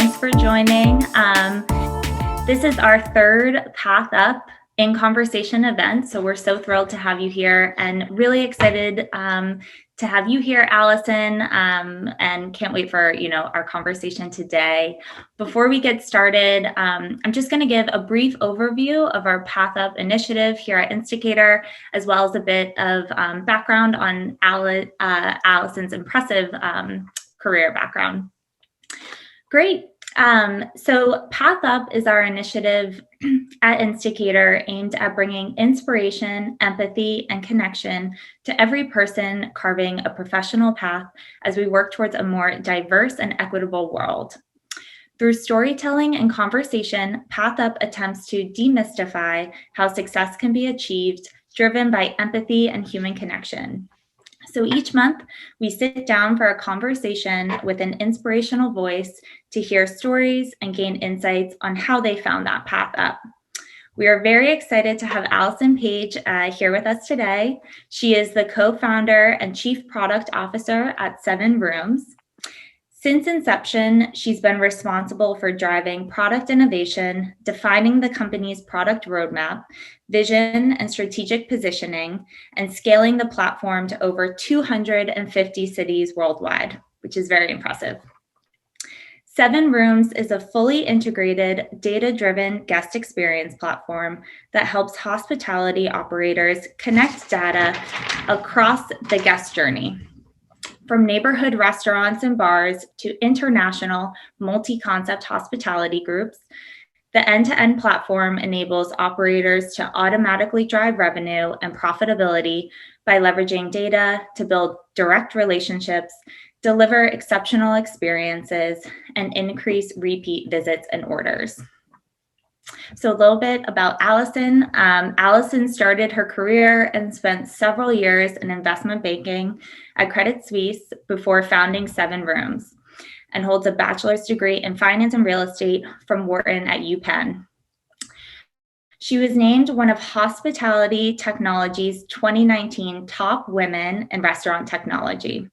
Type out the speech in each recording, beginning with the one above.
Thanks for joining. This is our third thUp in conversation event. So we're so thrilled to have you here and really excited to have you here, Allison, and can't wait for, our conversation today. Before we get started, I'm just going to give a brief overview of our thUp initiative here at Insticator, as well as a bit of background on Allison's impressive career background. Great. So thUp is our initiative at Insticator aimed at bringing inspiration, empathy, and connection to every person carving a professional path as we work towards a more diverse and equitable world. Through storytelling and conversation, thUp attempts to demystify how success can be achieved, driven by empathy and human connection. So each month, we sit down for a conversation with an inspirational voice to hear stories and gain insights on how they found that path up. We are very excited to have Allison Page here with us today. She is the co-founder and chief product officer at SevenRooms. Since inception, she's been responsible for driving product innovation, defining the company's product roadmap, vision and strategic positioning, and scaling the platform to over 250 cities worldwide, which is very impressive. SevenRooms is a fully integrated, data-driven guest experience platform that helps hospitality operators connect data across the guest journey. From neighborhood restaurants and bars to international multi-concept hospitality groups, the end-to-end platform enables operators to automatically drive revenue and profitability by leveraging data to build direct relationships, deliver exceptional experiences, and increase repeat visits and orders. So a little bit about Allison. Allison started her career and spent several years in investment banking at Credit Suisse before founding SevenRooms, and holds a bachelor's degree in finance and real estate from Wharton at UPenn. She was named one of Hospitality Technology's 2019 top women in restaurant technology.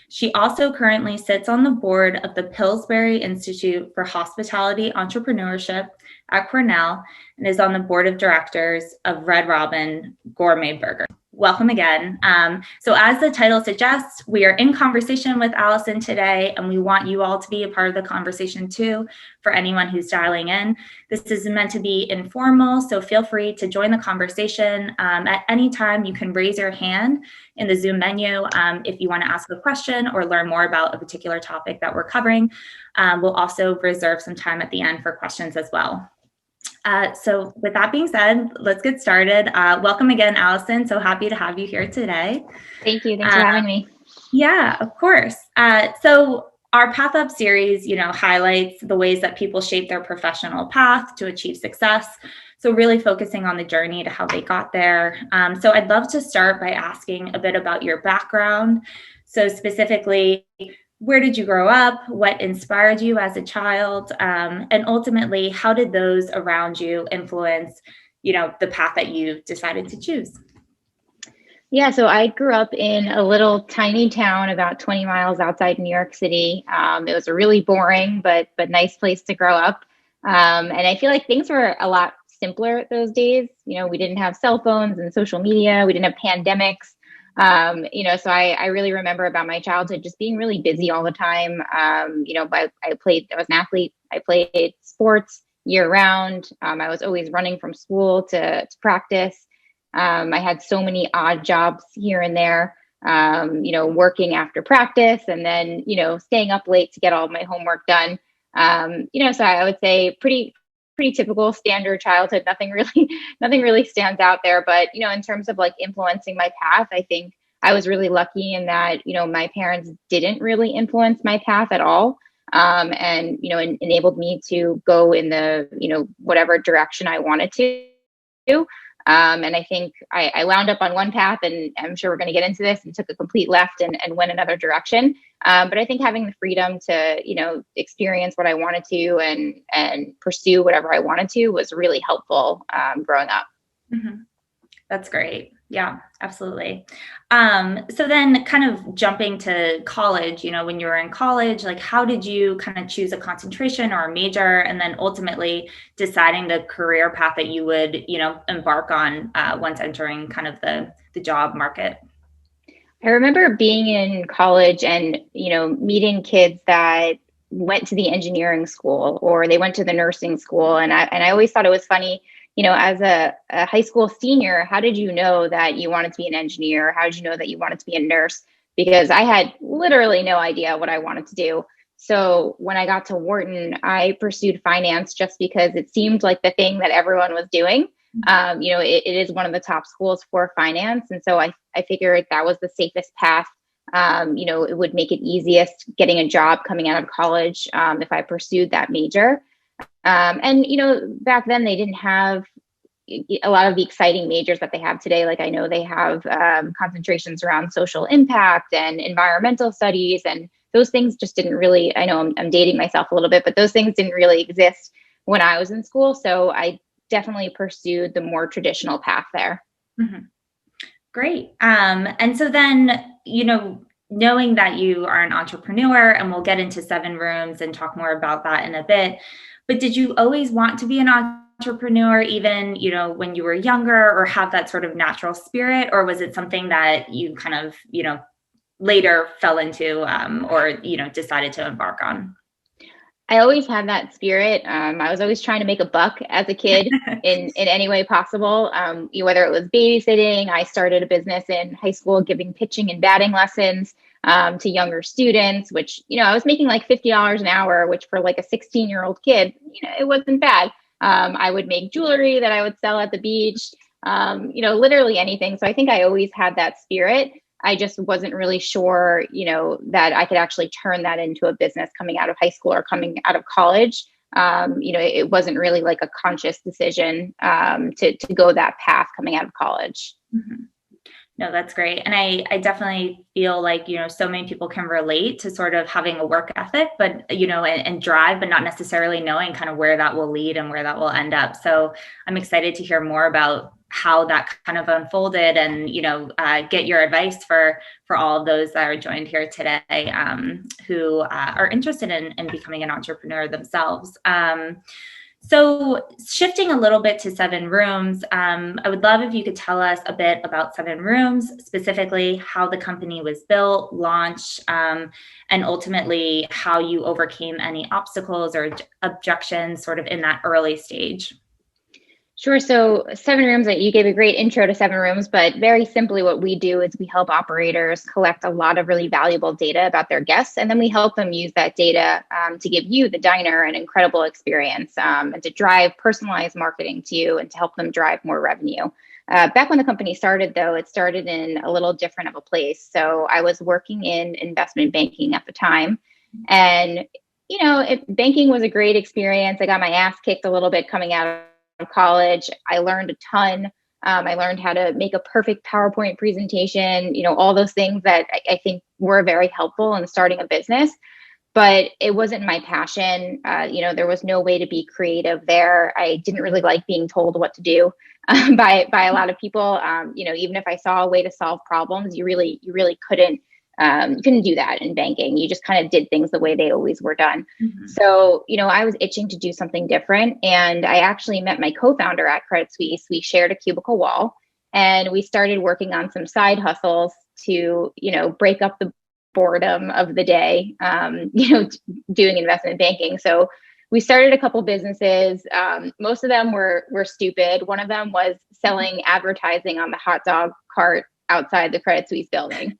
She also currently sits on the board of the Pillsbury Institute for Hospitality Entrepreneurship at Cornell and is on the board of directors of Red Robin Gourmet Burger. Welcome again. So as the title suggests, we are in conversation with Allison today, and we want you all to be a part of the conversation too, for anyone who's dialing in. This is meant to be informal, so feel free to join the conversation. At any time, you can raise your hand in the Zoom menu if you want to ask a question or learn more about a particular topic that we're covering. We'll also reserve some time at the end for questions as well. So with that being said, let's get started. Welcome again, Allison. So happy to have you here today. Thank you. Thanks for having me. Yeah, of course. So our thUp series, highlights the ways that people shape their professional path to achieve success. So really focusing on the journey to how they got there. So I'd love to start by asking a bit about your background. So specifically, where did you grow up? What inspired you as a child? And ultimately, how did those around you influence, the path that you decided to choose? Yeah, so I grew up in a little tiny town about 20 miles outside New York City. It was a really boring but nice place to grow up. And I feel like things were a lot simpler those days. We didn't have cell phones and social media. We didn't have pandemics. So I really remember about my childhood just being really busy all the time. I was an athlete. I played sports year round. I was always running from school to practice. I had so many odd jobs here and there, working after practice and then, staying up late to get all of my homework done. So I would say pretty typical standard childhood. Nothing really stands out there. But, in terms of like influencing my path, I think I was really lucky in that, my parents didn't really influence my path at all. And enabled me to go in the, whatever direction I wanted to. And I think I wound up on one path, and I'm sure we're going to get into this, and took a complete left and went another direction. But I think having the freedom to, experience what I wanted to and pursue whatever I wanted to was really helpful growing up. Mm-hmm. That's great. Yeah, absolutely. So then kind of jumping to college, when you were in college, like how did you kind of choose a concentration or a major, and then ultimately deciding the career path that you would, embark on once entering kind of the job market? I remember being in college and, meeting kids that went to the engineering school or they went to the nursing school. And I always thought it was funny, as a high school senior, how did you know that you wanted to be an engineer? How did you know that you wanted to be a nurse? Because I had literally no idea what I wanted to do. So when I got to Wharton, I pursued finance just because it seemed like the thing that everyone was doing. It is one of the top schools for finance. And so I figured that was the safest path. It would make it easiest getting a job coming out of college if I pursued that major. Back then they didn't have a lot of the exciting majors that they have today. Like I know they have concentrations around social impact and environmental studies, and those things just didn't really, I know I'm dating myself a little bit, but those things didn't really exist when I was in school. So I definitely pursued the more traditional path there. Mm-hmm. Great. And so then, knowing that you are an entrepreneur, and we'll get into SevenRooms and talk more about that in a bit, but did you always want to be an entrepreneur, even, when you were younger, or have that sort of natural spirit, or was it something that you kind of, later fell into, or, decided to embark on? I always had that spirit. I was always trying to make a buck as a kid in any way possible. Whether it was babysitting, I started a business in high school giving pitching and batting lessons to younger students, which, I was making like $50 an hour, which for like a 16-year-old kid, it wasn't bad. I would make jewelry that I would sell at the beach, literally anything. So I think I always had that spirit. I just wasn't really sure, that I could actually turn that into a business coming out of high school or coming out of college. It wasn't really like a conscious decision to go that path coming out of college. Mm-hmm. No, that's great. And I definitely feel like, so many people can relate to sort of having a work ethic, but, and drive, but not necessarily knowing kind of where that will lead and where that will end up. So I'm excited to hear more about how that kind of unfolded, and, get your advice for all of those that are joined here today, who are interested in becoming an entrepreneur themselves. So shifting a little bit to SevenRooms, I would love if you could tell us a bit about SevenRooms, specifically how the company was built, launched, and ultimately how you overcame any obstacles or objections sort of in that early stage. Sure. So SevenRooms, you gave a great intro to SevenRooms, but very simply what we do is we help operators collect a lot of really valuable data about their guests, and then we help them use that data to give you, the diner, an incredible experience, and to drive personalized marketing to you and to help them drive more revenue. Back when the company started, though, it started in a little different of a place. So I was working in investment banking at the time, and banking was a great experience. I got my ass kicked a little bit coming out of college. I learned a ton. I learned how to make a perfect PowerPoint presentation, all those things that I think were very helpful in starting a business, but it wasn't my passion. There was no way to be creative there. I didn't really like being told what to do by a lot of people. Even if I saw a way to solve problems, you really couldn't. You couldn't do that in banking. You just kind of did things the way they always were done. Mm-hmm. So, I was itching to do something different. And I actually met my co-founder at Credit Suisse. We shared a cubicle wall, and we started working on some side hustles to, break up the boredom of the day, doing investment banking. So we started a couple businesses. Most of them were stupid. One of them was selling advertising on the hot dog cart outside the Credit Suisse building.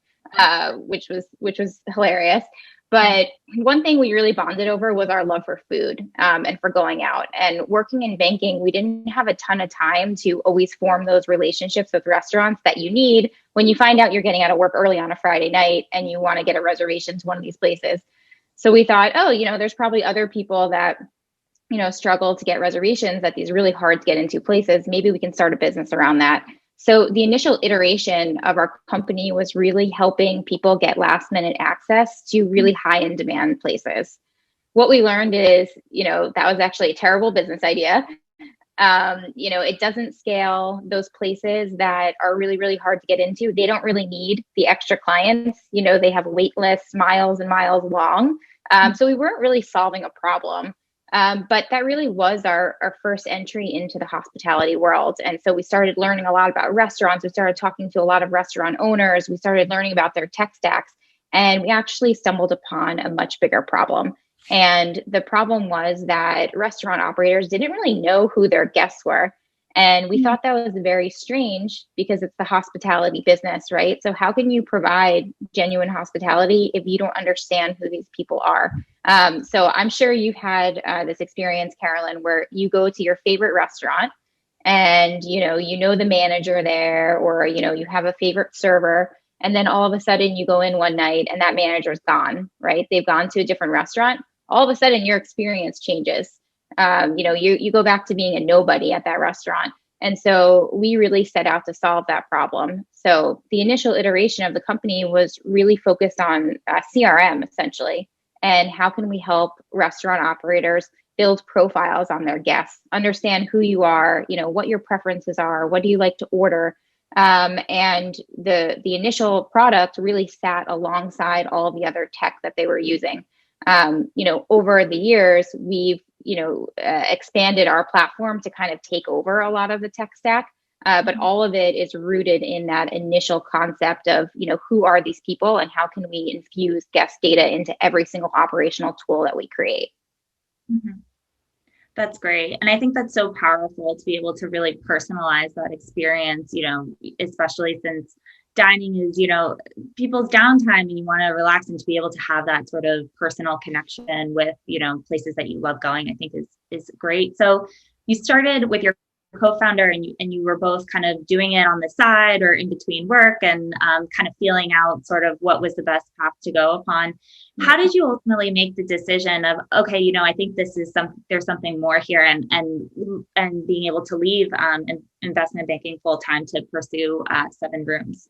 Which was hilarious. But one thing we really bonded over was our love for food and for going out. And working in banking, we didn't have a ton of time to always form those relationships with restaurants that you need when you find out you're getting out of work early on a Friday night and you want to get a reservation to one of these places. So we thought, there's probably other people that, struggle to get reservations at these really hard to get into places. Maybe we can start a business around that. So the initial iteration of our company was really helping people get last minute access to really high in demand places. What we learned is, that was actually a terrible business idea. It doesn't scale. Those places that are really, really hard to get into, they don't really need the extra clients. They have wait lists miles and miles long. So we weren't really solving a problem. But that really was our first entry into the hospitality world. And so we started learning a lot about restaurants. We started talking to a lot of restaurant owners. We started learning about their tech stacks. And we actually stumbled upon a much bigger problem. And the problem was that restaurant operators didn't really know who their guests were. And we thought that was very strange because it's the hospitality business, right? So how can you provide genuine hospitality if you don't understand who these people are? So I'm sure you've had this experience, Carolyn, where you go to your favorite restaurant and, you know the manager there, or, you have a favorite server. And then all of a sudden you go in one night and that manager's gone, right? They've gone to a different restaurant. All of a sudden your experience changes. You go back to being a nobody at that restaurant. And so we really set out to solve that problem. So the initial iteration of the company was really focused on CRM, essentially. And how can we help restaurant operators build profiles on their guests, understand who you are, what your preferences are, what do you like to order? And the initial product really sat alongside all of the other tech that they were using. Over the years, we've expanded our platform to kind of take over a lot of the tech stack. But all of it is rooted in that initial concept of, who are these people and how can we infuse guest data into every single operational tool that we create. Mm-hmm. That's great. And I think that's so powerful to be able to really personalize that experience, especially since dining is, people's downtime and you want to relax, and to be able to have that sort of personal connection with, places that you love going, I think is great. So you started with your co-founder and you were both kind of doing it on the side or in between work and kind of feeling out sort of what was the best path to go upon. How did you ultimately make the decision of, okay, I think there's something more here, and being able to leave investment banking full time to pursue SevenRooms?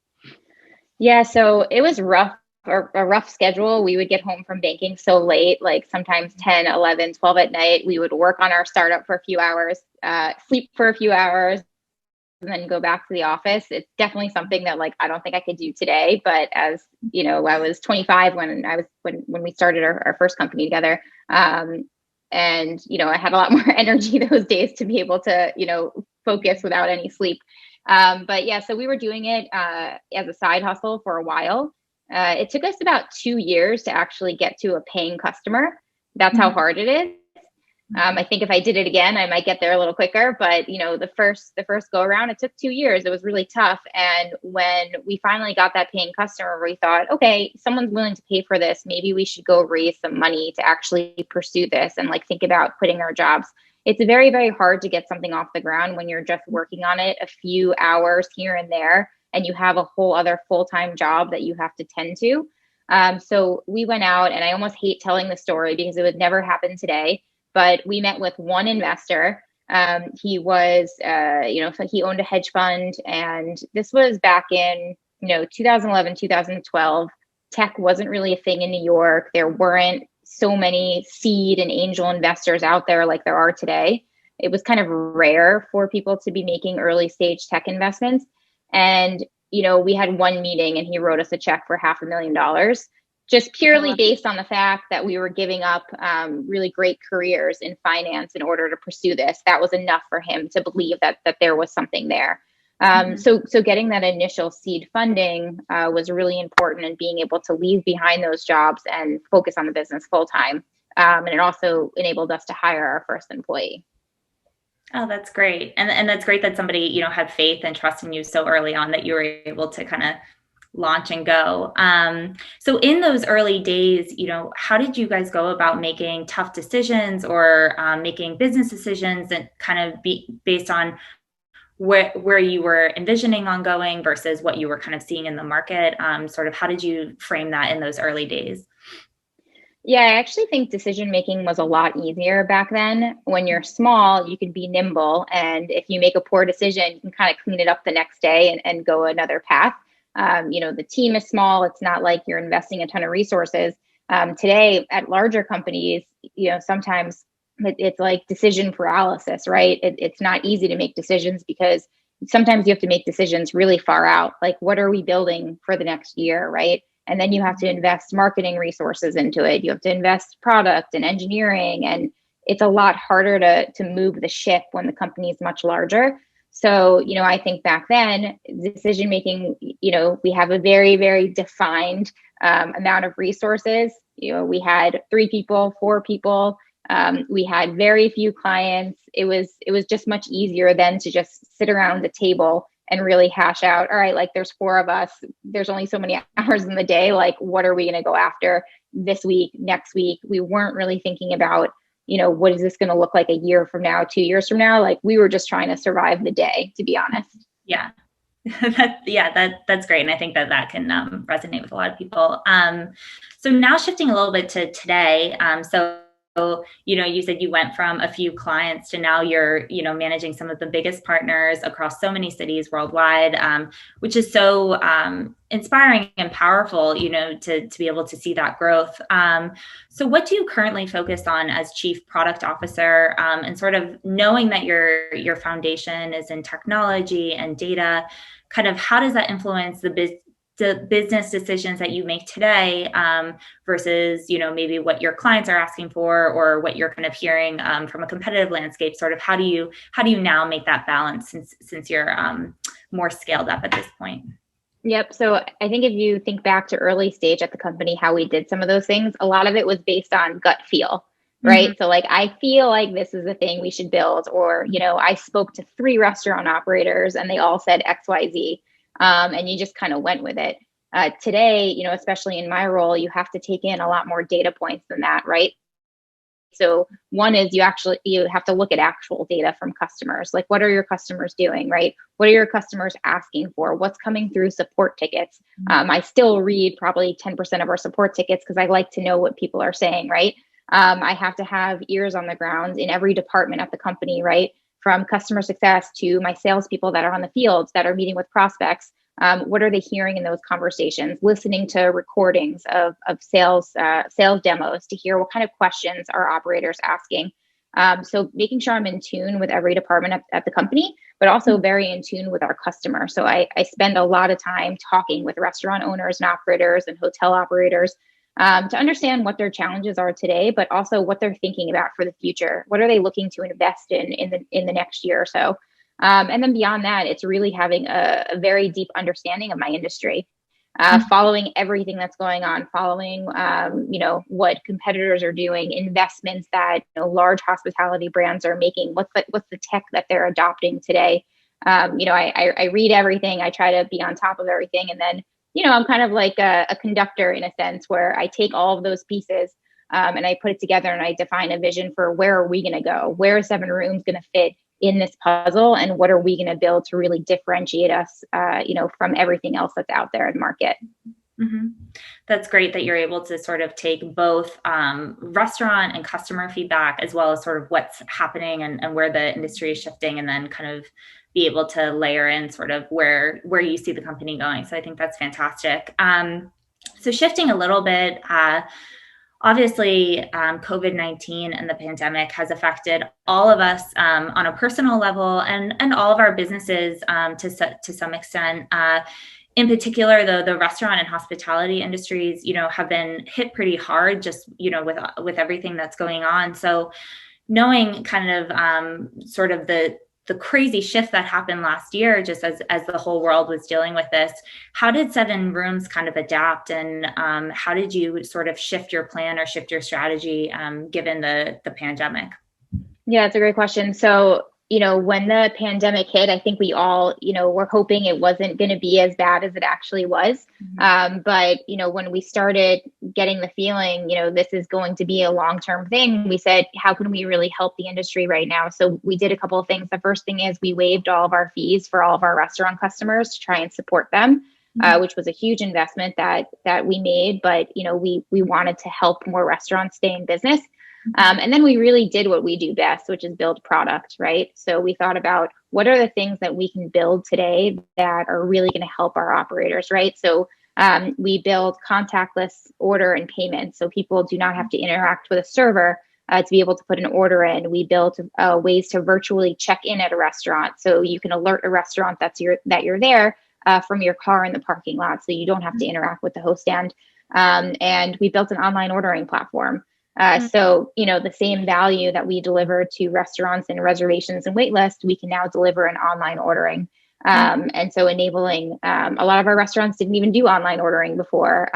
Yeah, so it was rough, or a rough schedule. We would get home from banking so late, like sometimes 10, 11, 12 at night. We would work on our startup for a few hours, sleep for a few hours, and then go back to the office. It's definitely something that I don't think I could do today. But as I was 25 when we started our first company together. And I had a lot more energy those days to be able to, focus without any sleep. But yeah, so we were doing it as a side hustle for a while. It took us about 2 years to actually get to a paying customer. That's how hard it is. I think if I did it again, I might get there a little quicker. But the first go around, it took 2 years. It was really tough. And when we finally got that paying customer, we thought, okay, someone's willing to pay for this. Maybe we should go raise some money to actually pursue this and think about quitting our jobs. It's very, very hard to get something off the ground when you're just working on it a few hours here and there, and you have a whole other full-time job that you have to tend to. So we went out, and I almost hate telling the story because it would never happen today, but we met with one investor. He was, so he owned a hedge fund, and this was back in, 2011, 2012. Tech wasn't really a thing in New York. There weren't so many seed and angel investors out there like there are today. It was kind of rare for people to be making early stage tech investments. And, we had one meeting and he wrote us a check for $500,000, just purely based on the fact that we were giving up really great careers in finance in order to pursue this. That was enough for him to believe that there was something there. So getting that initial seed funding was really important, and being able to leave behind those jobs and focus on the business full time. And it also enabled us to hire our first employee. Oh, that's great. And that's great that somebody, had faith and trust in you so early on that you were able to kind of launch and go. So in those early days, how did you guys go about making tough decisions or making business decisions that kind of be based on where you were envisioning on going versus what you were kind of seeing in the market? Sort of how did you frame that in those early days? Yeah, I actually think decision making was a lot easier back then. When you're small, you can be nimble. And if you make a poor decision, you can kind of clean it up the next day and go another path. The team is small. It's not like you're investing a ton of resources. Today at larger companies, sometimes it's like decision paralysis, right? It's not easy to make decisions because sometimes you have to make decisions really far out. Like, what are we building for the next year, right? And then you have to invest marketing resources into it. You have to invest product and engineering, and it's a lot harder to move the ship when the company is much larger. So, I think back then, decision making, we have a very, very defined amount of resources. We had 3 people, 4 people. We had very few clients. It was just much easier then to just sit around the table and really hash out, all right, like there's 4 of us. There's only so many hours in the day. Like, what are we going to go after this week, next week? We weren't really thinking about, what is this going to look like a year from now, 2 years from now? Like, we were just trying to survive the day, to be honest. Yeah. That's great. And I think that can resonate with a lot of people. So now shifting a little bit to today. So, you said you went from a few clients to now you're, managing some of the biggest partners across so many cities worldwide, which is so inspiring and powerful, to be able to see that growth. So what do you currently focus on as Chief Product Officer, and sort of knowing that your foundation is in technology and data, kind of how does that influence the business decisions that you make today, versus, maybe what your clients are asking for or what you're kind of hearing from a competitive landscape? Sort of how do you now make that balance since you're more scaled up at this point? Yep. So I think if you think back to early stage at the company, how we did some of those things, a lot of it was based on gut feel, right? Mm-hmm. So like, I feel like this is the thing we should build, or, I spoke to 3 restaurant operators and they all said XYZ. And you just kind of went with it. Today, especially in my role, you have to take in a lot more data points than that, right? So one is you have to look at actual data from customers. Like, what are your customers doing, right? What are your customers asking for? What's coming through support tickets? I still read probably 10% of our support tickets because I like to know what people are saying, right? I have to have ears on the ground in every department at the company, right? From customer success to my salespeople that are on the field that are meeting with prospects. What are they hearing in those conversations? Listening to recordings of sales demos to hear what kind of questions are operators asking. So making sure I'm in tune with every department at the company, but also very in tune with our customer. So I spend a lot of time talking with restaurant owners and operators and hotel operators, to understand what their challenges are today, but also what they're thinking about for the future. What are they looking to invest in the next year or so? And then beyond that, it's really having a very deep understanding of my industry, following everything that's going on, following, what competitors are doing, investments that large hospitality brands are making. What's the tech that they're adopting today? I read everything. I try to be on top of everything, and then I'm kind of like a conductor in a sense, where I take all of those pieces and I put it together and I define a vision for where are we going to go? Where is SevenRooms going to fit in this puzzle? And what are we going to build to really differentiate us, from everything else that's out there in the market? Mm-hmm. That's great that you're able to sort of take both restaurant and customer feedback, as well as sort of what's happening and where the industry is shifting, and then kind of be able to layer in sort of where you see the company going. So I think that's fantastic. So shifting a little bit, obviously, COVID-19 and the pandemic has affected all of us on a personal level, and all of our businesses to some extent. In particular, the restaurant and hospitality industries, have been hit pretty hard, just with everything that's going on. So, knowing kind of sort of the crazy shift that happened last year, just as the whole world was dealing with this, how did SevenRooms kind of adapt, and how did you sort of shift your plan or shift your strategy given the pandemic? Yeah, it's a great question. So, when the pandemic hit, I think we all, were hoping it wasn't going to be as bad as it actually was. Mm-hmm. But, when we started getting the feeling, this is going to be a long-term thing, we said, how can we really help the industry right now? So we did a couple of things. The first thing is we waived all of our fees for all of our restaurant customers to try and support them, which was a huge investment that we made. But, we wanted to help more restaurants stay in business. And then we really did what we do best, which is build product, right? So we thought about what are the things that we can build today that are really going to help our operators, right? So we build contactless order and payment, so people do not have to interact with a server. to be able to put an order in. We built ways to virtually check in at a restaurant, so you can alert a restaurant that you're there from your car in the parking lot, so you don't have to interact with the host stand. And we built an online ordering platform. So, the same value that we deliver to restaurants and reservations and wait lists, we can now deliver in online ordering. And so enabling a lot of our restaurants didn't even do online ordering before.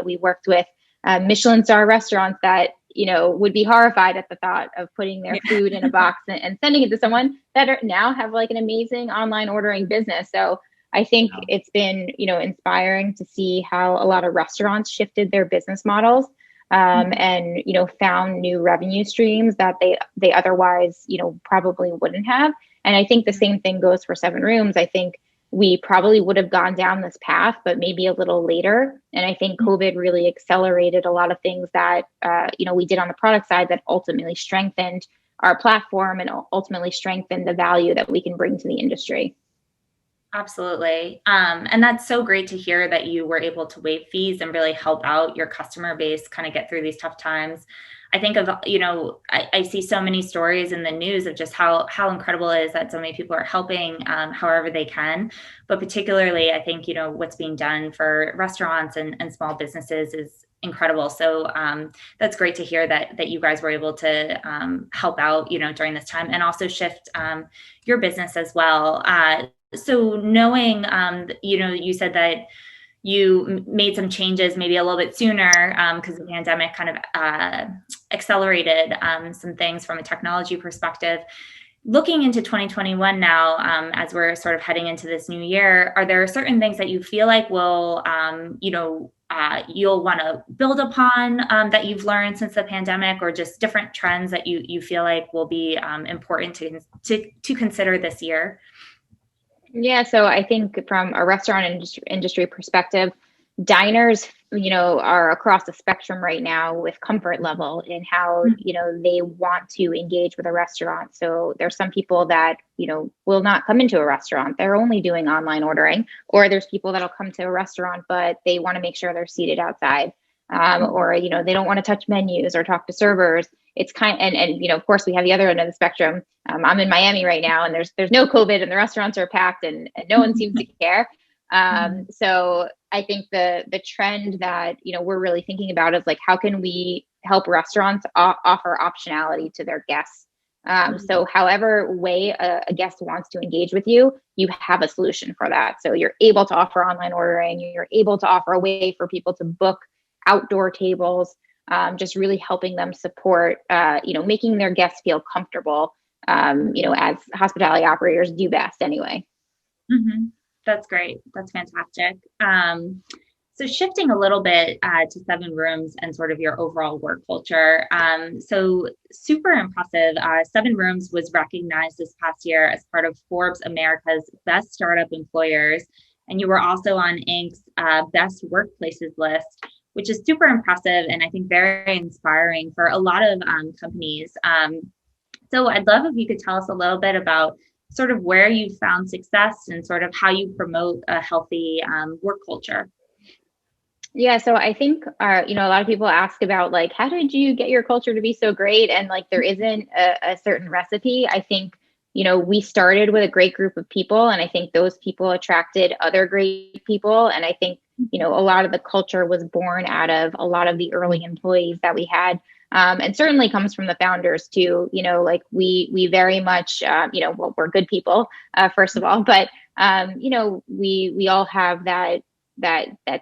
We worked with Michelin star restaurants that, would be horrified at the thought of putting their food in a box and sending it to someone that now have like an amazing online ordering business. So I think it's been, inspiring to see how a lot of restaurants shifted their business models and, found new revenue streams that they otherwise, probably wouldn't have. And I think the same thing goes for SevenRooms. I think we probably would have gone down this path, but maybe a little later. And I think COVID really accelerated a lot of things that, we did on the product side that ultimately strengthened our platform and ultimately strengthened the value that we can bring to the industry. Absolutely. And that's so great to hear that you were able to waive fees and really help out your customer base kind of get through these tough times. I think of, I see so many stories in the news of just how incredible it is that so many people are helping however they can. But particularly, I think, what's being done for restaurants and small businesses is incredible. So that's great to hear that you guys were able to help out, during this time and also shift your business as well. So knowing, you said that you made some changes maybe a little bit sooner because the pandemic kind of accelerated some things from a technology perspective. Looking into 2021 now, as we're sort of heading into this new year, are there certain things that you feel like will, you'll want to build upon that you've learned since the pandemic, or just different trends that you feel like will be important to consider this year? Yeah, so I think from a restaurant industry perspective, diners, are across the spectrum right now with comfort level in how, they want to engage with a restaurant. So there's some people that, will not come into a restaurant. They're only doing online ordering, or there's people that'll come to a restaurant, but they want to make sure they're seated outside. Or, they don't want to touch menus or talk to servers. It's and of course we have the other end of the spectrum. I'm in Miami right now, and there's no COVID, and the restaurants are packed, and no one seems to care. So I think the trend that, we're really thinking about is like, how can we help restaurants offer optionality to their guests? So however way a guest wants to engage with you, you have a solution for that. So you're able to offer online ordering, you're able to offer a way for people to book outdoor tables, just really helping them support, making their guests feel comfortable, as hospitality operators do best anyway. Mm-hmm. That's great. That's fantastic. So shifting a little bit to SevenRooms and sort of your overall work culture. So super impressive. SevenRooms was recognized this past year as part of Forbes America's Best Startup Employers. And you were also on Inc.'s Best Workplaces list, which is super impressive and I think very inspiring for a lot of companies. So I'd love if you could tell us a little bit about sort of where you found success and sort of how you promote a healthy work culture. Yeah, so I think, a lot of people ask about like, how did you get your culture to be so great? And like, there isn't a certain recipe. I think, we started with a great group of people, and I think those people attracted other great people. And I think, a lot of the culture was born out of a lot of the early employees that we had. And certainly comes from the founders too. Like we very much, well, we're good people, first of all, but, we all have that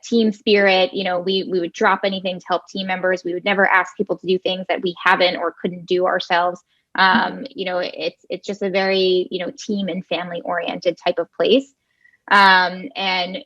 team spirit. We would drop anything to help team members. We would never ask people to do things that we haven't or couldn't do ourselves. It's just a very, team and family oriented type of place. And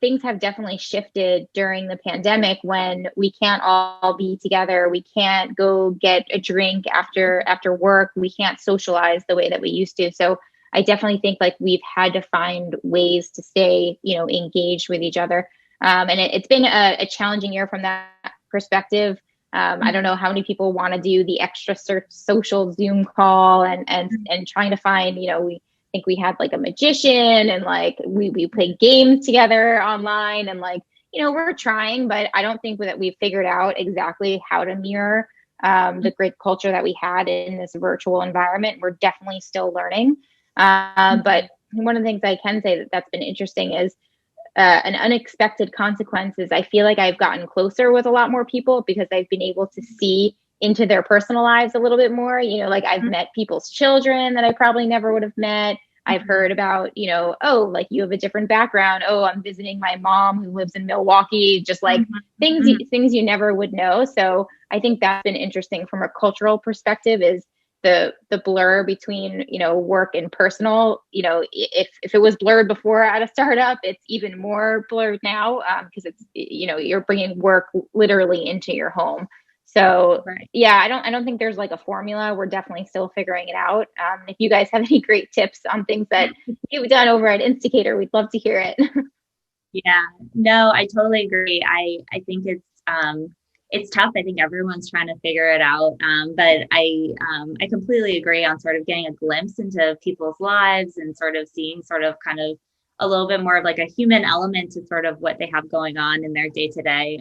things have definitely shifted during the pandemic when we can't all be together. We can't go get a drink after work. We can't socialize the way that we used to. So I definitely think like we've had to find ways to stay, engaged with each other. And it's been a challenging year from that perspective. I don't know how many people want to do the extra social Zoom call and trying to find, we think we had like a magician and like we play games together online and like, we're trying, but I don't think that we've figured out exactly how to mirror the great culture that we had in this virtual environment. We're definitely still learning. But one of the things I can say that's been interesting is an unexpected consequence is I feel like I've gotten closer with a lot more people because I've been able to see into their personal lives a little bit more. Like I've met people's children that I probably never would have met. I've heard about, oh, like you have a different background. Oh, I'm visiting my mom who lives in Milwaukee, just like things you never would know. So I think that's been interesting from a cultural perspective is the blur between, work and personal. If it was blurred before at a startup, it's even more blurred now because it's, you're bringing work literally into your home. So yeah, I don't think there's like a formula. We're definitely still figuring it out. If you guys have any great tips on things that you've done over at Insticator, we'd love to hear it. Yeah, no, I totally agree. I think it's tough. I think everyone's trying to figure it out. But I completely agree on sort of getting a glimpse into people's lives and sort of seeing sort of kind of a little bit more of like a human element to sort of what they have going on in their day to day.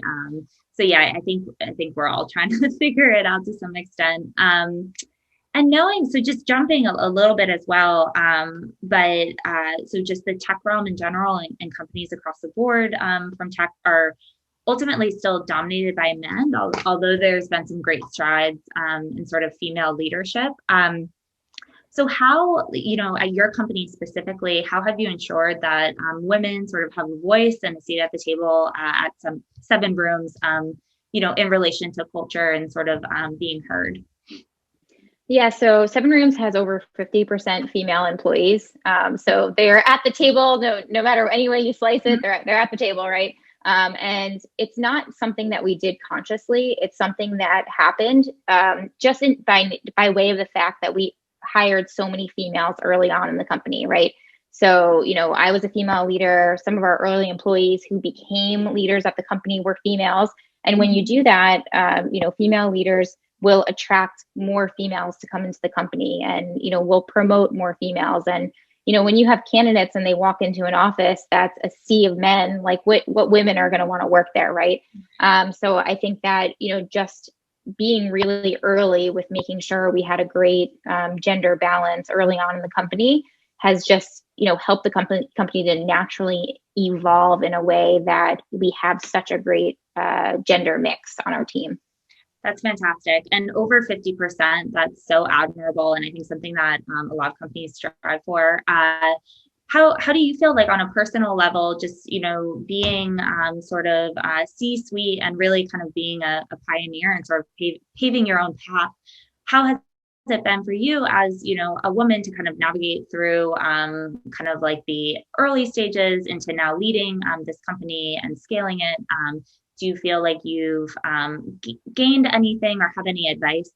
So yeah, I think we're all trying to figure it out to some extent. And knowing, so just jumping a little bit as well, so just the tech realm in general and companies across the board from tech are ultimately still dominated by men, although there's been some great strides in sort of female leadership. So how, at your company specifically, how have you ensured that women sort of have a voice and a seat at the table at some SevenRooms, in relation to culture and sort of being heard? Yeah, so SevenRooms has over 50% female employees. So they're at the table, no matter any way you slice it, they're at the table, right? And it's not something that we did consciously. It's something that happened just by way of the fact that we hired so many females early on in the company, right? So, I was a female leader. Some of our early employees who became leaders at the company were females. And when you do that, female leaders will attract more females to come into the company and, will promote more females. And, when you have candidates and they walk into an office that's a sea of men, like what women are going to want to work there, right? So I think that, just being really early with making sure we had a great gender balance early on in the company has just, helped the company to naturally evolve in a way that we have such a great gender mix on our team. That's fantastic. And over 50%, that's so admirable. And I think something that a lot of companies strive for. How do you feel like on a personal level, just, being sort of C-suite and really kind of being a pioneer and sort of paving your own path? How has it been for you as, a woman to kind of navigate through kind of like the early stages into now leading this company and scaling it? Do you feel like you've gained anything or have any advice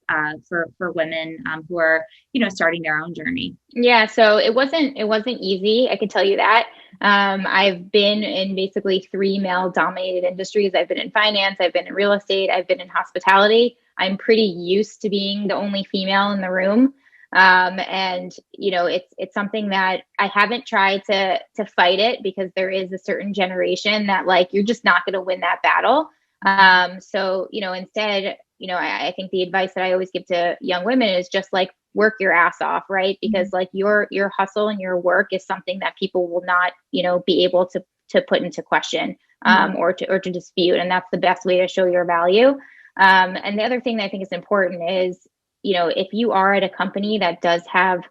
for women who are, starting their own journey? Yeah, so it wasn't easy. I can tell you that. I've been in basically 3 male-dominated industries. I've been in finance, I've been in real estate, I've been in hospitality. I'm pretty used to being the only female in the room. And it's something that I haven't tried to fight it because there is a certain generation that like, you're just not going to win that battle. So, instead, I think the advice that I always give to young women is just like, work your ass off, right? Because like your hustle and your work is something that people will not, be able to put into question, or to dispute. And that's the best way to show your value. And the other thing that I think is important is, if you are at a company that does have,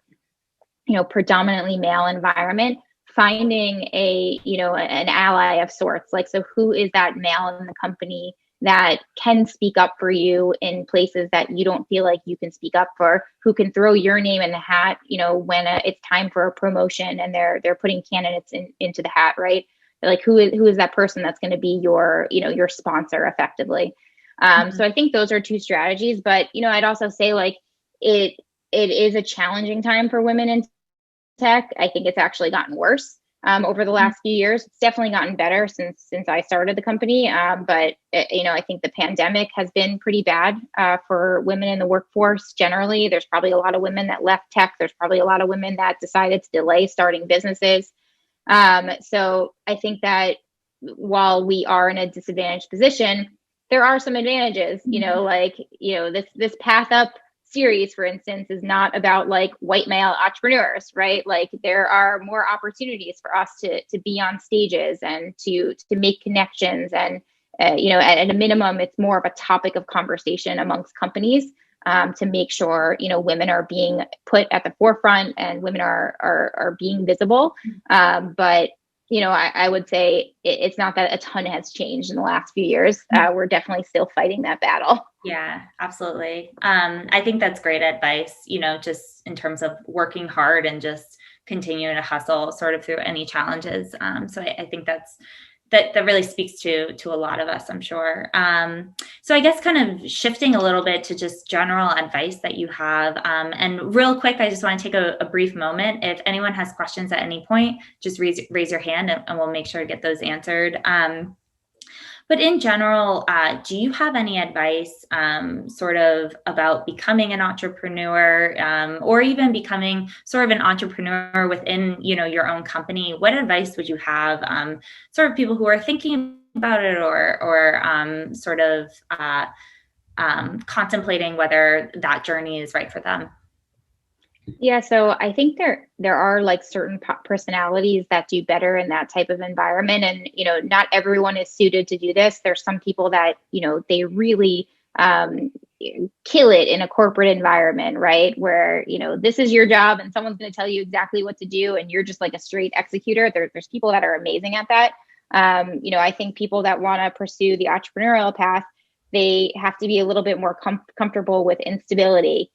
predominantly male environment, finding an ally of sorts, like, so who is that male in the company that can speak up for you in places that you don't feel like you can speak up for, who can throw your name in the hat, when it's time for a promotion and they're putting candidates into the hat, right? Like who is that person that's going to be your sponsor effectively? So I think those are 2 strategies, but, I'd also say like it is a challenging time for women in tech. I think it's actually gotten worse over the last few years. It's definitely gotten better since I started the company. But I think the pandemic has been pretty bad for women in the workforce generally. There's probably a lot of women that left tech. There's probably a lot of women that decided to delay starting businesses. So I think that while we are in a disadvantaged position, there are some advantages, like, this Path Up series, for instance, is not about like white male entrepreneurs, right? Like there are more opportunities for us to be on stages and to make connections. And, at a minimum, it's more of a topic of conversation amongst companies, to make sure, women are being put at the forefront and women are being visible. But I would say it's not that a ton has changed in the last few years. We're definitely still fighting that battle. Yeah, absolutely. I think that's great advice, just in terms of working hard and just continuing to hustle sort of through any challenges. So I think that really speaks to a lot of us, I'm sure. So I guess kind of shifting a little bit to just general advice that you have. And real quick, I just want to take a brief moment. If anyone has questions at any point, just raise your hand and we'll make sure to get those answered. But in general, do you have any advice sort of about becoming an entrepreneur, or even becoming sort of an entrepreneur within, your own company? What advice would you have sort of people who are thinking about it or sort of contemplating whether that journey is right for them? Yeah, so I think there are like certain personalities that do better in that type of environment, and not everyone is suited to do this. There's some people that they really kill it in a corporate environment, right? Where this is your job, and someone's going to tell you exactly what to do, and you're just like a straight executor. There's people that are amazing at that. I think people that want to pursue the entrepreneurial path, they have to be a little bit more comfortable with instability.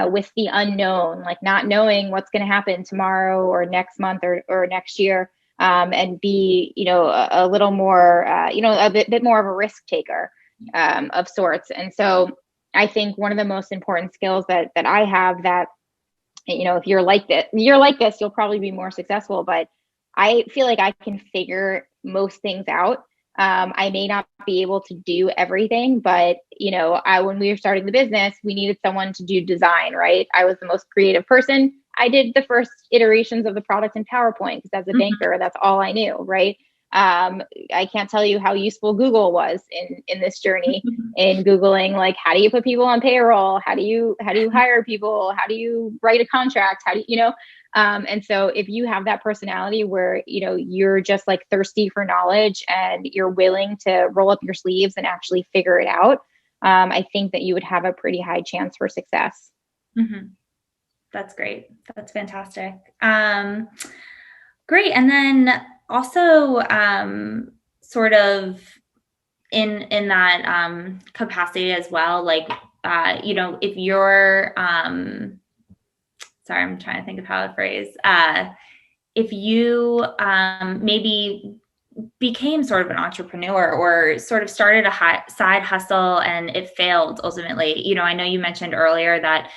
With the unknown, like not knowing what's going to happen tomorrow or next month or next year, and be, a little more, a bit more of a risk taker of sorts. And so I think one of the most important skills that I have that, if you're like this, you'll probably be more successful, but I feel like I can figure most things out. I may not be able to do everything, but when we were starting the business, we needed someone to do design, right? I was the most creative person. I did the first iterations of the product in PowerPoint because as a banker, that's all I knew, right? I can't tell you how useful Google was in this journey in Googling, like, how do you put people on payroll? How do you hire people? How do you write a contract? How do you, and so if you have that personality where, you're just like thirsty for knowledge and you're willing to roll up your sleeves and actually figure it out, I think that you would have a pretty high chance for success. Mm-hmm. That's great. That's fantastic. Great. And then also, sort of in that capacity as well, like, if you're, sorry, I'm trying to think of how to phrase, if you maybe became sort of an entrepreneur or sort of started a side hustle and it failed ultimately. I know you mentioned earlier that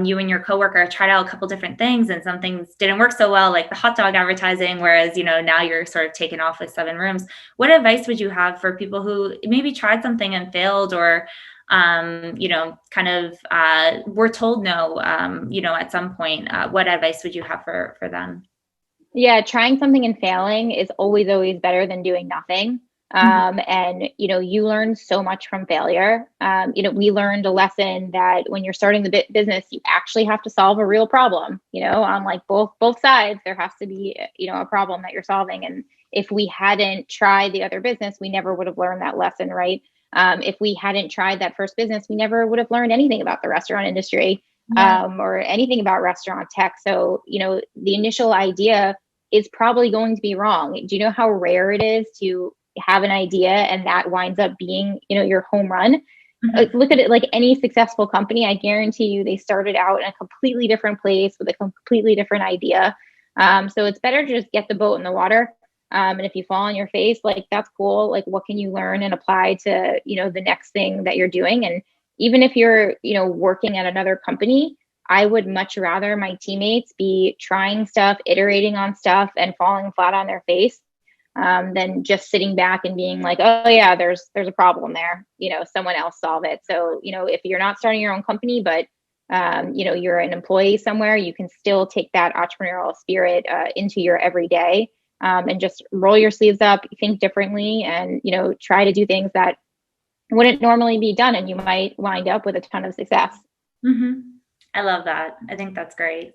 you and your coworker tried out a couple different things and some things didn't work so well, like the hot dog advertising, whereas, now you're sort of taking off with SevenRooms. What advice would you have for people who maybe tried something and failed or, kind of were told no, at some point? What advice would you have for them? Yeah, trying something and failing is always better than doing nothing. And, you learn so much from failure. We learned a lesson that when you're starting the business, you actually have to solve a real problem, on like both sides, there has to be, a problem that you're solving. And if we hadn't tried the other business, we never would have learned that lesson, right? If we hadn't tried that first business, we never would have learned anything about the restaurant industry, or anything about restaurant tech. So, the initial idea is probably going to be wrong. Do you know how rare it is to have an idea and that winds up being, your home run? Mm-hmm. Look at it like any successful company. I guarantee you they started out in a completely different place with a completely different idea. So it's better to just get the boat in the water. And if you fall on your face, like, that's cool. Like, what can you learn and apply to, the next thing that you're doing? And even if you're, working at another company, I would much rather my teammates be trying stuff, iterating on stuff, and falling flat on their face, than just sitting back and being like, oh yeah, there's a problem there. Someone else solve it. So, if you're not starting your own company, but you're an employee somewhere, you can still take that entrepreneurial spirit into your everyday, and just roll your sleeves up, think differently, and try to do things that wouldn't normally be done, and you might wind up with a ton of success. Mm-hmm. I love that. I think that's great.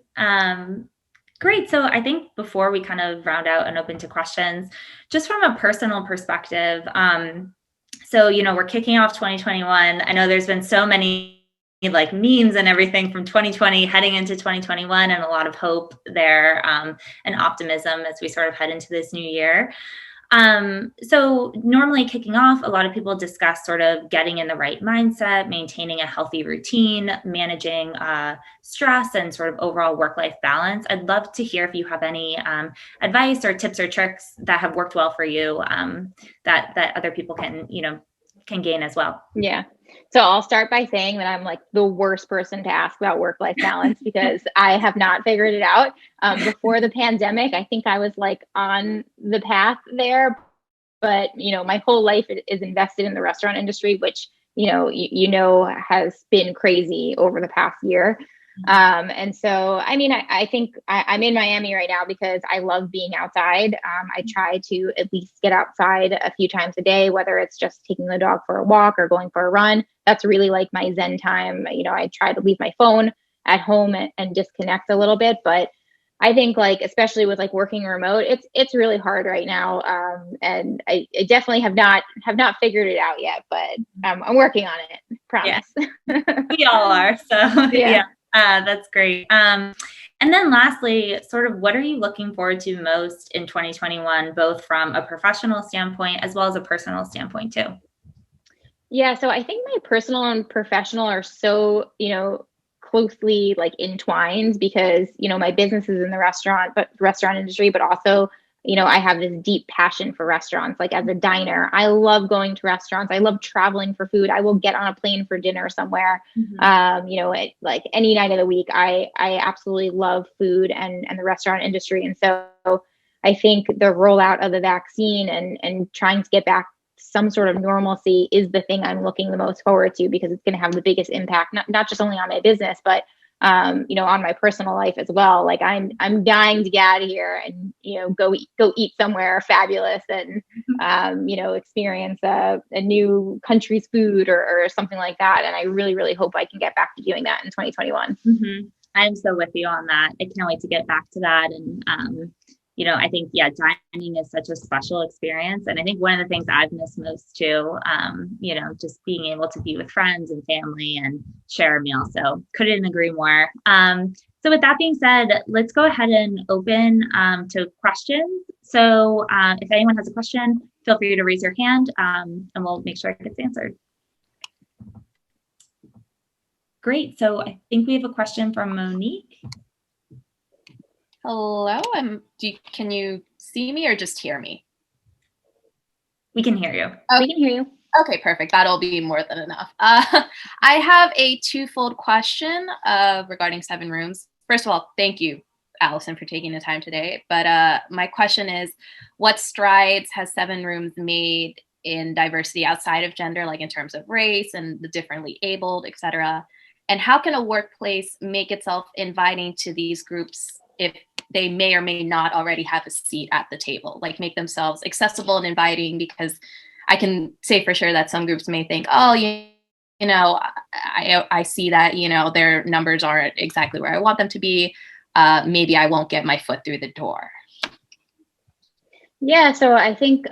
Great. So I think before we kind of round out and open to questions, just from a personal perspective, so, we're kicking off 2021. I know there's been so many like memes and everything from 2020 heading into 2021, and a lot of hope there, and optimism as we sort of head into this new year. So normally kicking off, a lot of people discuss sort of getting in the right mindset, maintaining a healthy routine, managing stress, and sort of overall work-life balance. I'd love to hear if you have any advice or tips or tricks that have worked well for you, that other people can gain as well. Yeah. So I'll start by saying that I'm like the worst person to ask about work-life balance because I have not figured it out. Before the pandemic, I think I was like on the path there, but my whole life is invested in the restaurant industry, which has been crazy over the past year. And so, I mean, I think I'm in Miami right now because I love being outside. I try to at least get outside a few times a day, whether it's just taking the dog for a walk or going for a run. That's really like my Zen time. I try to leave my phone at home and disconnect a little bit. But I think like, especially with like working remote, it's really hard right now. And I definitely have not figured it out yet, but I'm working on it. Promise. Yeah. We all are. So yeah. That's great. And then lastly, sort of what are you looking forward to most in 2021, both from a professional standpoint as well as a personal standpoint too? Yeah. So I think my personal and professional are so, closely like entwined because, my business is in the restaurant industry, but also, I have this deep passion for restaurants. Like as a diner, I love going to restaurants. I love traveling for food. I will get on a plane for dinner somewhere. Mm-hmm. Like any night of the week, I absolutely love food and the restaurant industry. And so I think the rollout of the vaccine and trying to get back some sort of normalcy is the thing I'm looking the most forward to because it's going to have the biggest impact, not just only on my business, but on my personal life as well. Like I'm dying to get out of here and, go eat somewhere fabulous and, experience a new country's food or something like that. And I really, really hope I can get back to doing that in 2021. Mm-hmm. I'm so with you on that. I can't wait to get back to that. And, I think, dining is such a special experience. And I think one of the things I've missed most too, just being able to be with friends and family and share a meal. So couldn't agree more. So with that being said, let's go ahead and open to questions. So if anyone has a question, feel free to raise your hand and we'll make sure it gets answered. Great. So I think we have a question from Monique. Hello, can you see me or just hear me? We can hear you. Okay. We can hear you. Okay, perfect. That'll be more than enough. I have a twofold question regarding SevenRooms. First of all, thank you, Allison, for taking the time today. But my question is, what strides has SevenRooms made in diversity outside of gender, like in terms of race and the differently abled, et cetera? And how can a workplace make itself inviting to these groups if they may or may not already have a seat at the table, like make themselves accessible and inviting? Because I can say for sure that some groups may think, oh, I see that, their numbers aren't exactly where I want them to be. Maybe I won't get my foot through the door. Yeah, so I think,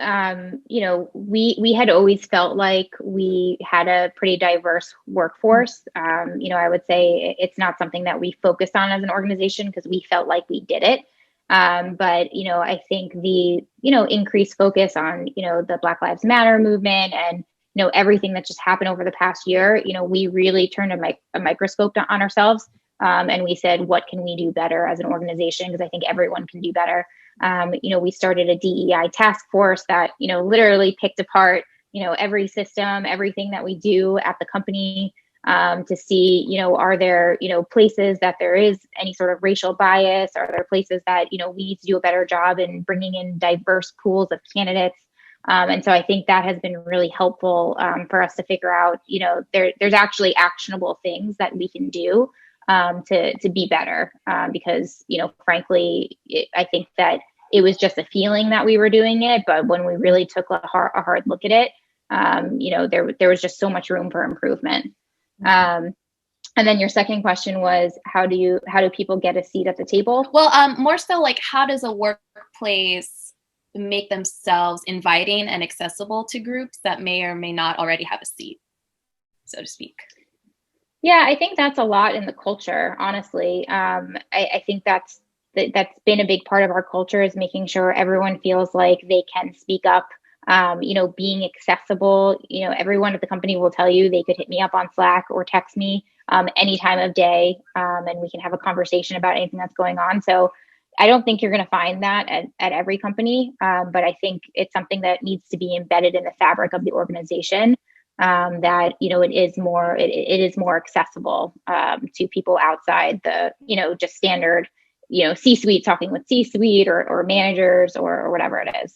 we had always felt like we had a pretty diverse workforce. I would say it's not something that we focused on as an organization because we felt like we did it. But I think the, increased focus on, the Black Lives Matter movement and, everything that just happened over the past year, we really turned a microscope on ourselves. And we said, what can we do better as an organization? Because I think everyone can do better. We started a DEI task force that, literally picked apart, every system, everything that we do at the company to see, are there, places that there is any sort of racial bias? Are there places that, we need to do a better job in bringing in diverse pools of candidates? And so I think that has been really helpful for us to figure out, there's actually actionable things that we can do to be better because, frankly, I think that it was just a feeling that we were doing it. But when we really took a hard look at it, There was just so much room for improvement. And then your second question was, how do people get a seat at the table? Well, more so like, how does a workplace make themselves inviting and accessible to groups that may or may not already have a seat, so to speak? Yeah, I think that's a lot in the culture, honestly. I think that's been a big part of our culture, is making sure everyone feels like they can speak up. Being accessible. Everyone at the company will tell you they could hit me up on Slack or text me any time of day, and we can have a conversation about anything that's going on. So I don't think you're going to find that at every company, but I think it's something that needs to be embedded in the fabric of the organization. That it is more accessible to people outside the just standard C-suite, talking with C-suite or managers or whatever it is.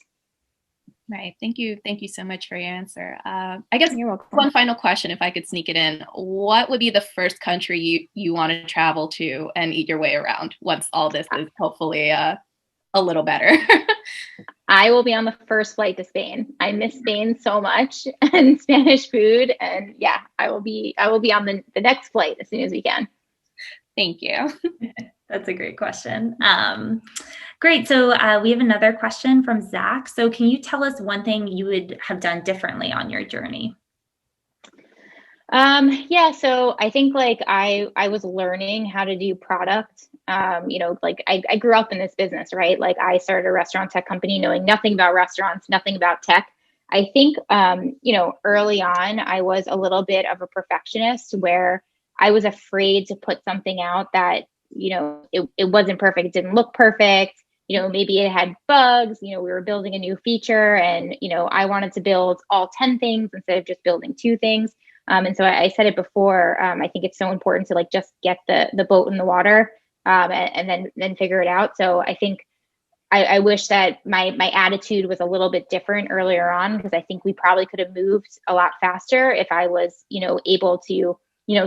Right. Thank you so much for your answer. I guess You're welcome. One final question, if I could sneak it in: what would be the first country you want to travel to and eat your way around once all this is hopefully a little better? I will be on the first flight to Spain. I miss Spain so much, and Spanish food. And yeah, I will be on the next flight as soon as we can. Thank you. That's a great question. Great. So we have another question from Zach. So can you tell us one thing you would have done differently on your journey? Yeah, so I think I was learning how to do product. I grew up in this business, right? Like, I started a restaurant tech company knowing nothing about restaurants, nothing about tech. I think, early on, I was a little bit of a perfectionist, where I was afraid to put something out that, it wasn't perfect. It didn't look perfect. Maybe it had bugs. We were building a new feature, and, I wanted to build all 10 things instead of just building 2 things. And so I said it before, I think it's so important to just get the boat in the water, and then figure it out. So I think I wish that my attitude was a little bit different earlier on, because I think we probably could have moved a lot faster if I was, able to,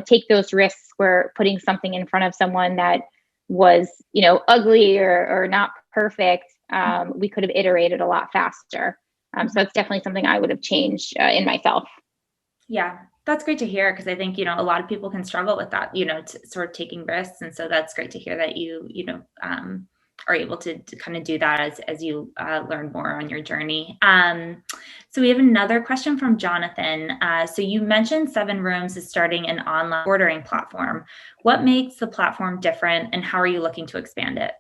take those risks where putting something in front of someone that was, ugly or not perfect. We could have iterated a lot faster. So that's definitely something I would have changed in myself. Yeah, that's great to hear, because I think, a lot of people can struggle with that, sort of taking risks. And so that's great to hear that you are able to kind of do that as you learn more on your journey. So we have another question from Jonathan. So you mentioned SevenRooms is starting an online ordering platform. What makes the platform different, and how are you looking to expand it?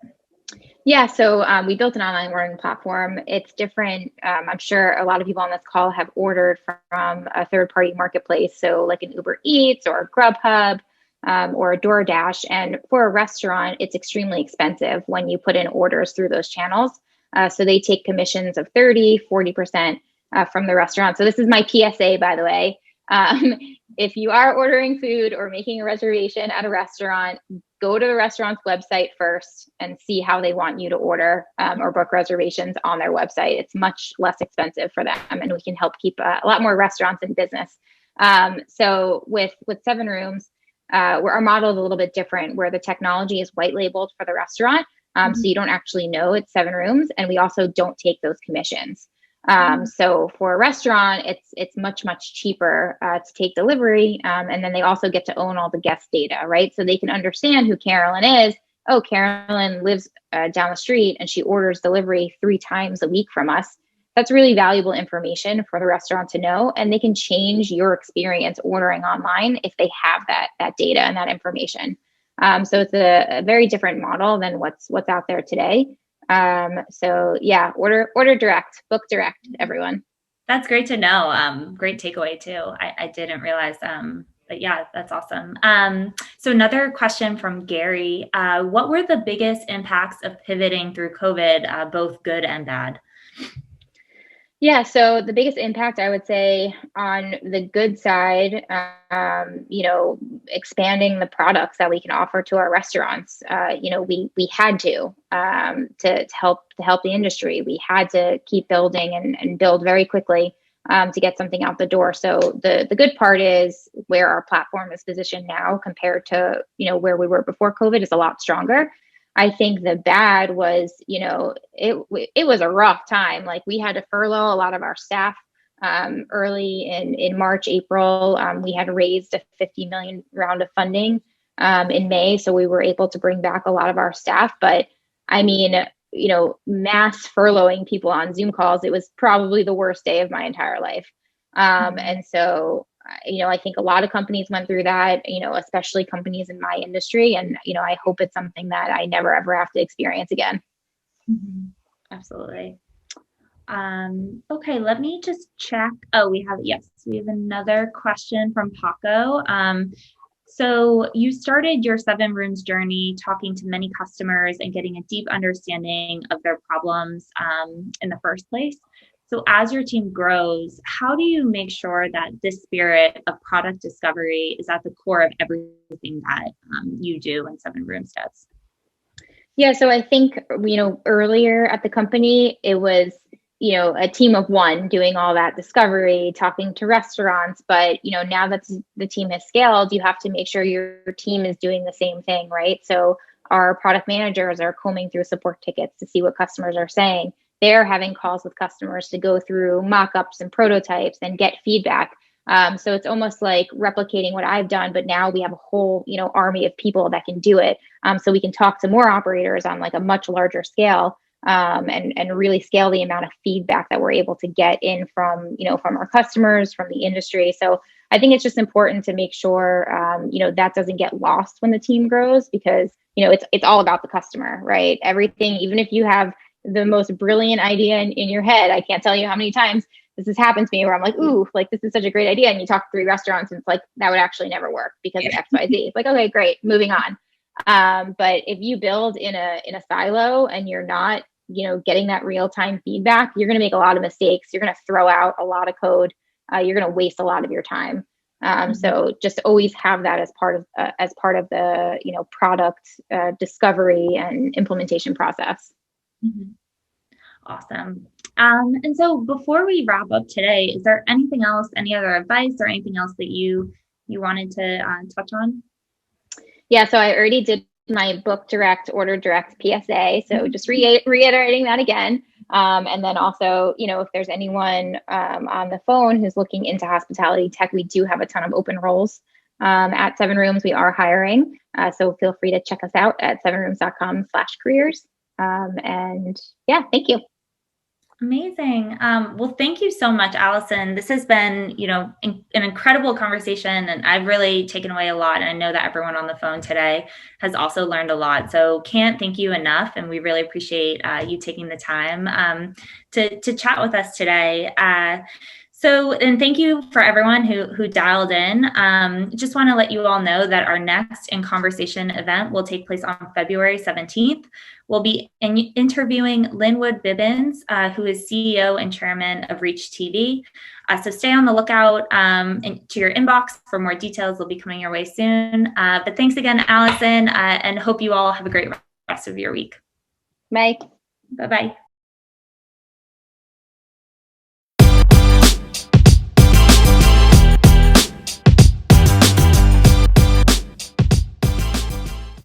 Yeah, so we built an online ordering platform. It's different. I'm sure a lot of people on this call have ordered from a third-party marketplace, so like an Uber Eats or Grubhub or a DoorDash. And for a restaurant, it's extremely expensive when you put in orders through those channels. So they take commissions of 30-40% from the restaurant. So this is my PSA, by the way. If you are ordering food or making a reservation at a restaurant, go to the restaurant's website first and see how they want you to order or book reservations on their website. It's much less expensive for them, and we can help keep a lot more restaurants in business. So with SevenRooms, where our model is a little bit different, where the technology is white labeled for the restaurant. So you don't actually know it's SevenRooms, and we also don't take those commissions. So for a restaurant, it's much cheaper to take delivery, and then they also get to own all the guest data, right? So they can understand who Carolyn is. Oh, Carolyn lives down the street, and she orders delivery 3 times a week from us. That's really valuable information for the restaurant to know, and they can change your experience ordering online if they have that data and that information. So it's a very different model than what's out there today. So yeah, order direct, book direct, everyone. That's great to know. Great takeaway too. I didn't realize, but yeah, that's awesome. So another question from Gary, what were the biggest impacts of pivoting through COVID, both good and bad? Yeah, so the biggest impact, I would say, on the good side, expanding the products that we can offer to our restaurants. We had to help the industry. We had to keep building and build very quickly to get something out the door. So the good part is where our platform is positioned now compared to where we were before COVID is a lot stronger. I think the bad was, it was a rough time. Like, we had to furlough a lot of our staff early in March, April. We had raised a $50 million round of funding in May, so we were able to bring back a lot of our staff. But I mean, mass furloughing people on Zoom calls, it was probably the worst day of my entire life. And so, I think a lot of companies went through that, especially companies in my industry. And, I hope it's something that I never, ever have to experience again. Mm-hmm. Absolutely. Okay, let me just check. Oh, we have another question from Paco. So you started your SevenRooms journey talking to many customers and getting a deep understanding of their problems in the first place. So as your team grows, how do you make sure that this spirit of product discovery is at the core of everything that you do and SevenRooms does? Yeah, so I think, earlier at the company, it was, a team of one doing all that discovery, talking to restaurants. But, now that the team has scaled, you have to make sure your team is doing the same thing, right? So our product managers are combing through support tickets to see what customers are saying. They're having calls with customers to go through mock-ups and prototypes and get feedback. So it's almost like replicating what I've done, but now we have a whole, army of people that can do it. So we can talk to more operators on like a much larger scale, and really scale the amount of feedback that we're able to get in from our customers, from the industry. So I think it's just important to make sure, that doesn't get lost when the team grows, because, it's all about the customer, right? Everything, even if you have the most brilliant idea in your head, I can't tell you how many times this has happened to me where I'm like, ooh, like this is such a great idea. And you talk to 3 restaurants and it's like, that would actually never work because of X, Y, Z. It's like, okay, great, moving on. But if you build in a silo and you're not, getting that real-time feedback, you're going to make a lot of mistakes. You're going to throw out a lot of code. You're going to waste a lot of your time. So just always have that as part of the, product discovery and implementation process. Mm-hmm. Awesome. And so before we wrap up today, is there anything else, any other advice or anything else that you wanted to touch on? Yeah, so I already did my book direct, order direct PSA. So just reiterating that again. And then also, if there's anyone on the phone who's looking into hospitality tech, we do have a ton of open roles at SevenRooms. We are hiring. So feel free to check us out at sevenrooms.com/careers. And yeah, thank you. Amazing. Well, thank you so much, Allison. This has been, an incredible conversation, and I've really taken away a lot. And I know that everyone on the phone today has also learned a lot. So can't thank you enough. And we really appreciate you taking the time to chat with us today. And thank you for everyone who dialed in. Just want to let you all know that our next In Conversation event will take place on February 17th. We'll be interviewing Linwood Bibbins, who is CEO and chairman of Reach TV. So stay on the lookout to your inbox for more details. They'll be coming your way soon. But thanks again, Allison, and hope you all have a great rest of your week. Bye. Bye-bye.